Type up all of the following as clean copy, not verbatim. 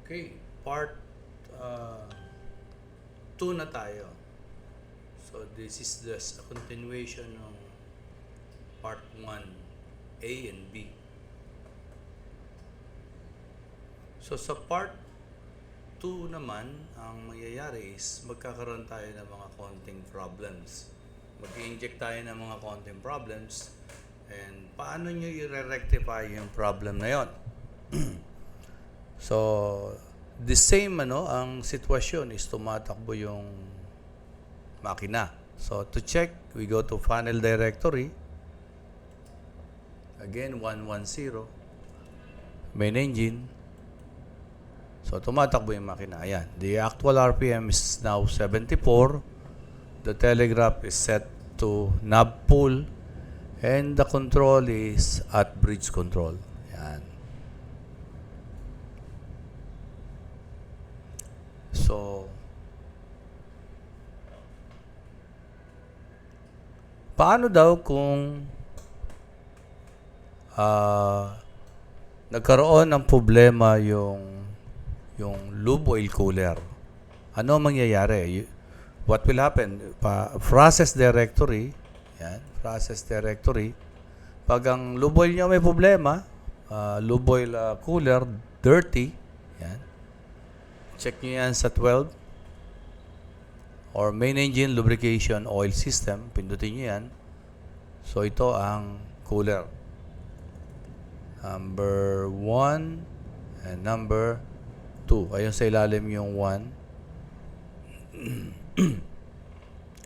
Okay, part 2 na tayo. So this is just a continuation ng part 1, A and B. So sa part 2 naman, ang mangyayari is magkakaroon tayo ng mga konting problems. Mag-inject tayo ng mga konting problems and paano nyo i-rectify yung problem na yon. So, the same ang sitwasyon is tumatakbo yung makina. So, to check, we go to funnel directory. Again, 110. Main engine. So, tumatakbo yung makina. Ayan. The actual RPM is now 74. The telegraph is set to knob pull. And the control is at bridge control. Ayan. So, paano daw kung nagkaroon ng problema yung lube oil cooler? Ano mangyayari? What will happen? Process directory, yan, process directory. Pag ang lube oil nyo may problema, lube oil cooler dirty, yan. Check nyo yan sa 12 or main engine lubrication oil system. Pindutin nyo yan. So, ito ang cooler. Number 1 and number 2. Ayun sa ilalim yung 1.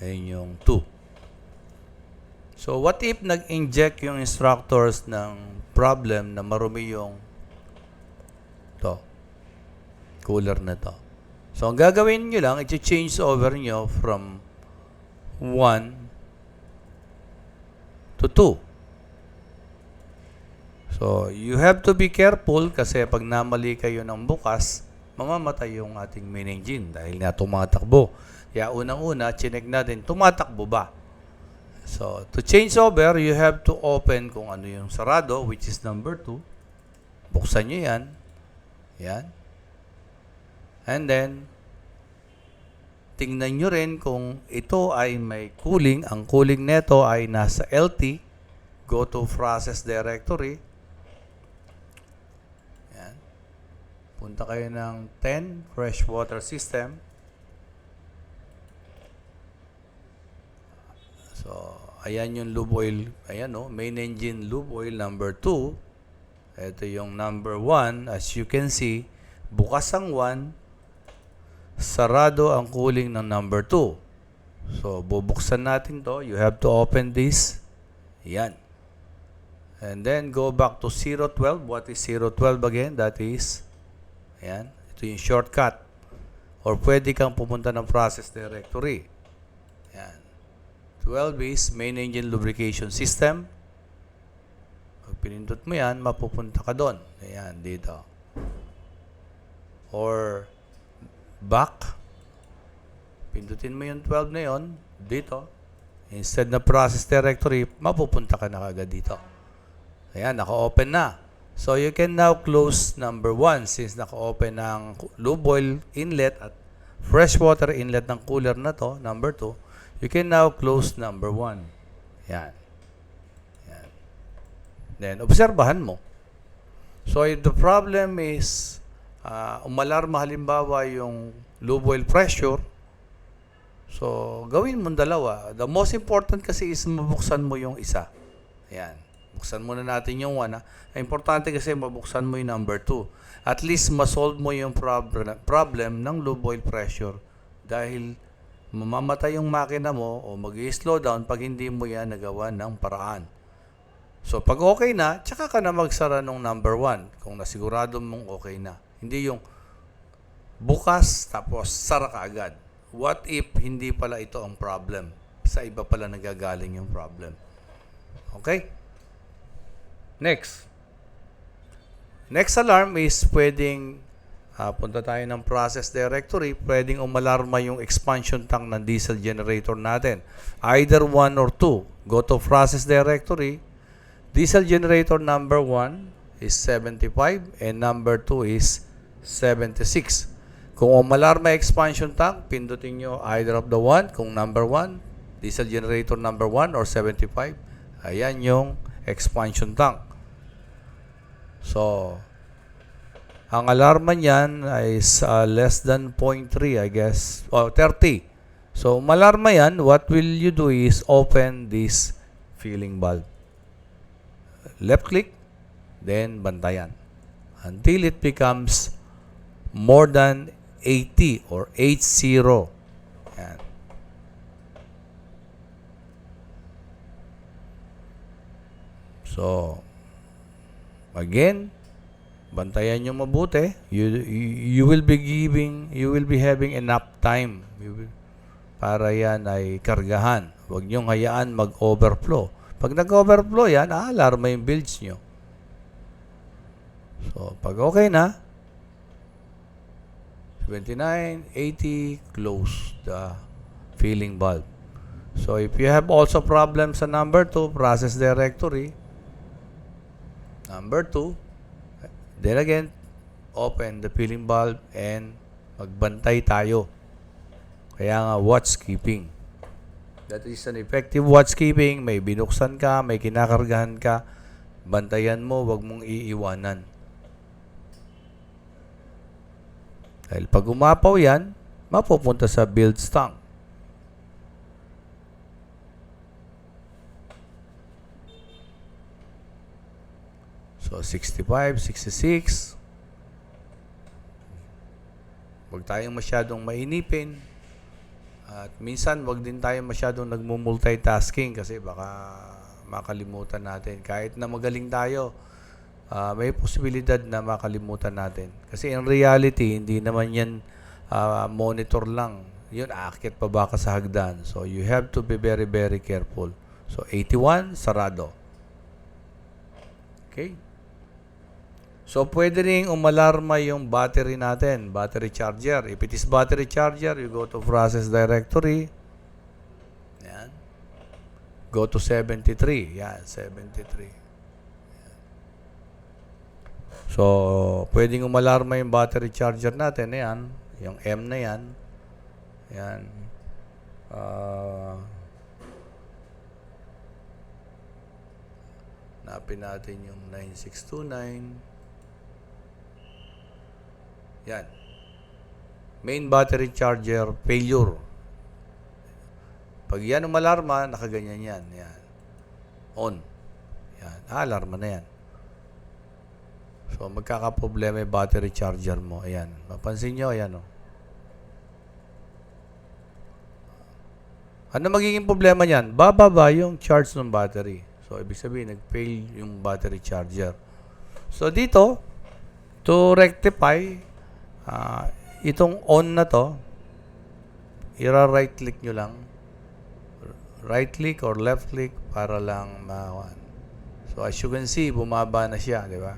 Ayun yung 2. So, what if nag-inject yung instructors ng problem na marumi yung cooler na to? So, ang gagawin nyo lang, i-change over nyo from 1 to 2. So, you have to be careful kasi pag namali kayo ng bukas, mamamatay yung ating main engine dahil nga tumatakbo. Kaya unang-una, chinek natin, tumatakbo ba? So, to change over, you have to open kung ano yung sarado, which is number 2. Buksan nyo yan. Yan. And then, tingnan nyo rin kung ito ay may cooling. Ang cooling neto ay nasa LT. Go to process directory. Yan. Punta kayo ng 10, fresh water system. So, ayan yung lube oil. Ayan main engine lube oil number 2. Ito yung number 1. As you can see, bukas ang 1. Sarado ang cooling ng number 2. So, bubuksan natin to. You have to open this. Yan. And then, go back to 012. What is 012 again? That is, ayan. Ito yung shortcut. Or pwede kang pumunta ng process directory. Yan. 12 is main engine lubrication system. Pag pinindot mo yan, mapupunta ka doon. Ayan, dito. Or, back. Pindutin mo yung 12 na yon dito. Instead na process directory, mapupunta ka na kagad dito. Ayan, naka-open na. So, you can now close number 1 since naka-open ng lube oil inlet at freshwater inlet ng cooler na to, number 2. You can now close number 1. Ayan. Ayan. Then, obserbahan mo. So, if the problem is umalarma halimbawa yung lube oil pressure, so gawin mo dalawa. The most important kasi is mabuksan mo yung isa. Ayan. Buksan muna natin yung 1. Importante kasi mabuksan mo yung number 2. At least masolve mo yung problem ng lube oil pressure dahil mamamatay yung makina mo o mag-slow down pag hindi mo yan nagawa ng paraan. So pag okay na, tsaka ka na magsara ng number 1 kung nasigurado mong okay na. Hindi yung bukas tapos sara ka agad. What if hindi pala ito ang problem? Sa iba pala nagagaling yung problem. Okay? Next. Next alarm is pwedeng punta tayo ng process directory. Pwedeng umalarma yung expansion tank ng diesel generator natin. Either 1 or 2. Go to process directory. Diesel generator number 1 is 75 and number 2 is 76. Kung umalarma expansion tank, pindutin nyo either of the one. Kung number 1, diesel generator number 1 or 75, ayan yung expansion tank. So, ang alarma niyan is less than 0.3, I guess, or 30. So, malarma yan, what will you do is open this filling valve. Left click, then bantayan until it becomes more than 80 or 80. Yan. So, again, bantayan nyo mabuti. You will be having enough time para yan ay kargahan. Huwag nyo hayaan mag-overflow. Pag nag-overflow yan, alarma yung builds nyo. So, pag okay na, 79, 80, close the filling valve. So, if you have also problems sa number 2, process directory, number 2, then again, open the filling valve and magbantay tayo. Kaya nga, watch keeping. That is an effective watch keeping. May binuksan ka, may kinakargahan ka, bantayan mo, wag mong iiwanan. Dahil pag umapaw yan, mapupunta sa build tank. So, 65, 66. Huwag tayong masyadong mainipin. At minsan, wag din tayo masyadong nagmumultitasking kasi baka makalimutan natin. Kahit na magaling tayo, may posibilidad na makalimutan natin. Kasi in reality, hindi naman yan monitor lang. Yun, aakyat pa baka sa hagdan. So, you have to be very, very careful. So, 81, sarado. Okay? So, pwede rin umalarma yung battery natin, battery charger. If it is battery charger, you go to process directory. Yan. Go to 73. Yan, 73. Yan. So, pwedeng umalarma yung battery charger natin. Yan, yung M na yan. Yan. Napin natin yung 9629. Yan. Main battery charger failure. Pag yan umalarma, nakaganyan yan. Yan. On. Yan. Alarma na yan. So, magkakaproblema yung battery charger mo. Ayan. Mapansin nyo, ayan o. Ano magiging problema niyan? Bababa yung charge ng battery. So, ibig sabihin, nag-fail yung battery charger. So, dito, to rectify, itong on na to, right click nyo lang. Right click or left click para lang ma-on. So, as you can see, bumaba na siya, di ba?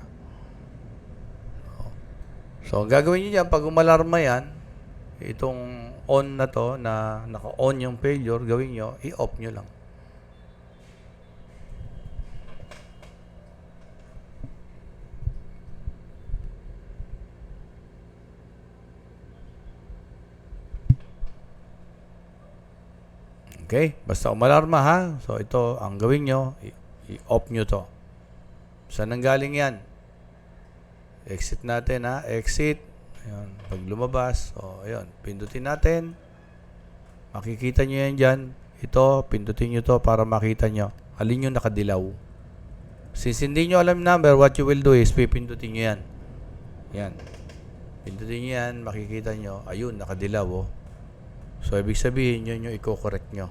So, gagawin nyo yan, pag umalarma yan, itong on na to, na naka-on yung failure, gawin nyo, i-off nyo lang. Okay? Basta umalarma ha. So, ito, ang gawin nyo, i-off nyo to. Saan nanggaling yan? Exit natin ha. Exit. Ayan. Pag lumabas, so, ayun. Pindutin natin. Makikita nyo yan dyan. Ito, pindutin nyo to para makita nyo. Alin yung nakadilaw. Since hindi nyo alam number, what you will do is pipindutin nyo yan. Yan. Pindutin nyo yan, makikita nyo. Ayun, nakadilaw oh. So, ibig sabihin, yun yung i-correct nyo.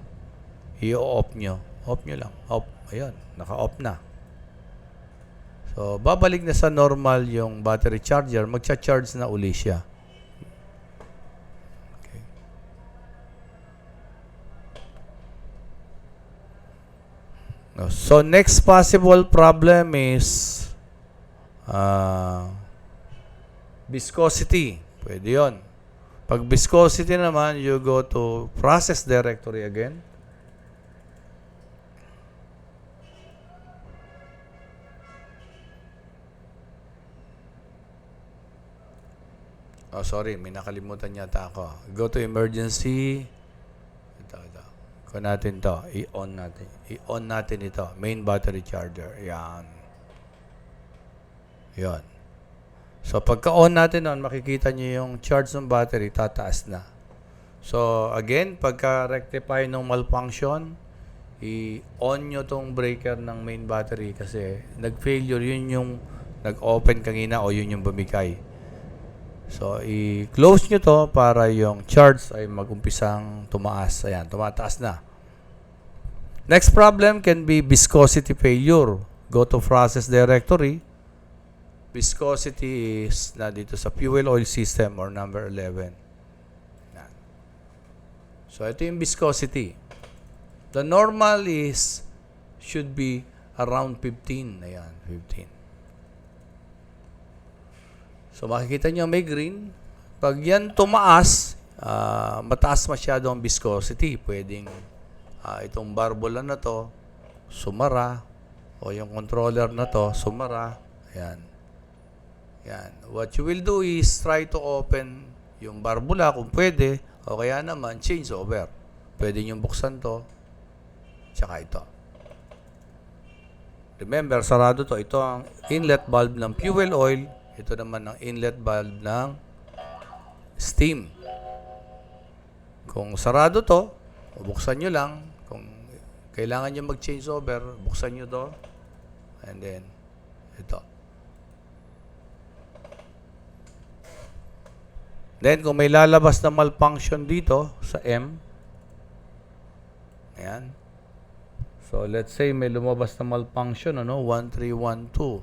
I-off nyo. Off nyo lang. Off. Ayun. Naka-off na. So, babalik na sa normal yung battery charger. Magcha-charge na uli siya. Okay. So, next possible problem is viscosity. Pwede yun. Pag viscosity naman, you go to process directory again. Oh, sorry, may nakalimutan yata ako. Go to emergency. Ito. Kung natin to, i-on natin. I-on natin ito. Main battery charger. Yan. Yan. So, pagka-on natin nun, makikita nyo yung charge ng battery, tataas na. So, again, pagka-rectify ng malfunction, i-on nyo tong breaker ng main battery kasi nag-failure, yun yung nag-open kanina o yun yung bumigay. So, i-close nyo to para yung charge ay mag-umpisang tumaas. Ayan, tumataas na. Next problem can be viscosity failure. Go to process directory. Viscosity is na dito sa fuel oil system or number 11. Ayan. So, ito yung viscosity. The normal should be around 15. Ayan, 15. So, makikita nyo may green. Pag yan tumaas, mataas masyado ang viscosity. Pwedeng itong barbola na to, sumara. O yung controller na to, sumara. Ayan. Yan. What you will do is try to open yung barbola kung pwede. O kaya naman, change over. Pwede nyo buksan to. Tsaka ito. Remember, sarado to. Ito ang inlet valve ng fuel oil. Ito naman ang inlet valve ng steam. Kung sarado to, buksan nyo lang. Kung kailangan nyo mag-change over, buksan nyo to. And then, ito. Then, kung may lalabas na malfunction dito sa M, ayan. So, let's say may lumabas na malfunction, 1312.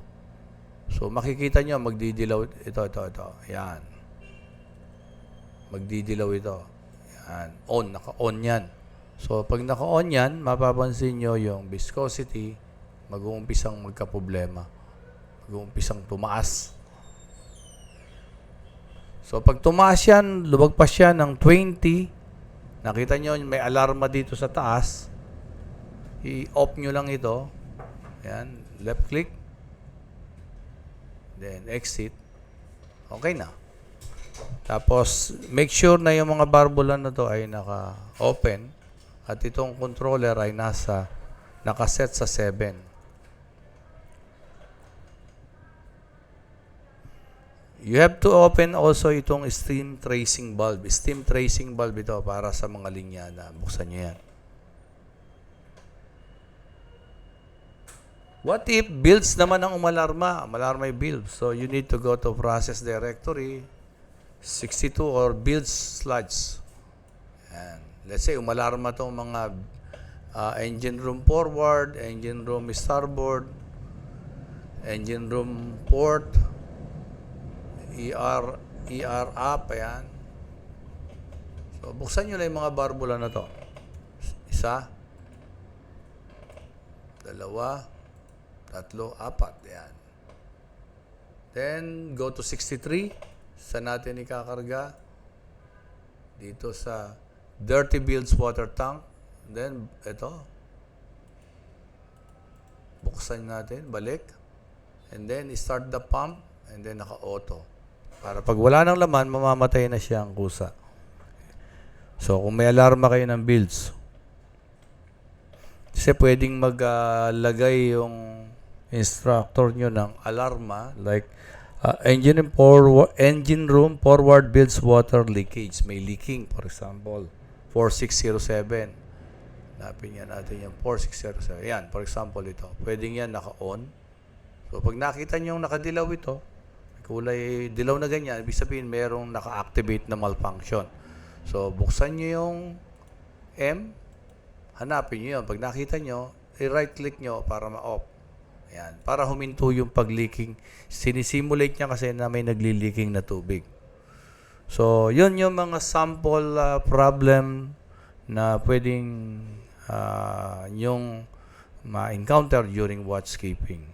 So, makikita nyo, magdidilaw ito. Ayan. Magdidilaw ito. Ayan. On, naka-on yan. So, pag naka-on yan, mapapansin nyo yung viscosity, mag-uumpisang magka-problema. Mag-uumpisang tumaas. So, pag tumaas yan, lumagpas yan ng 20, nakita nyo, may alarma dito sa taas, i-off nyo lang ito. Ayan. Left click. Then, exit. Okay na. Tapos, make sure na yung mga barbola na to ay naka-open at itong controller ay nakaset sa 7. You have to open also itong steam tracing bulb. Steam tracing bulb ito para sa mga linya na buksan nyo yan. What if builds naman ang umalarma? Umalarma yung build. So, you need to go to process directory, 62 or builds sludge. And let's say, umalarma itong mga engine room forward, engine room starboard, engine room port, ER up, ayan. So, buksan nyo lang yung mga barbola na to. Isa, dalawa, 3, 4. Yan. Then, go to 63. Saan natin ikakarga? Dito sa dirty builds water tank. Then, ito. Buksan natin. Balik. And then, start the pump. And then, naka-auto. Para pag wala ng laman, mamamatay na siya ang kusa. So, kung may alarma kayo ng builds, kasi pwedeng maglagay yung instructor nyo ng alarma like engine room forward builds water leakage. May leaking, for example, 4607. Hanapin niya natin yung 4607. Yan, for example, ito. Pwedeng yan naka-on. So, pag nakita nyo yung nakadilaw ito, kulay dilaw na ganyan, ibig sabihin merong naka-activate na malfunction. So, buksan nyo yung M, hanapin nyo yun. Pag nakita nyo, i-right click nyo para ma-off. Ayan, para huminto yung pag-leaking. Sinisimulate niya kasi na may nagli-leaking na tubig. So, yun yung mga sample problem na pwedeng yung ma-encounter during watchkeeping.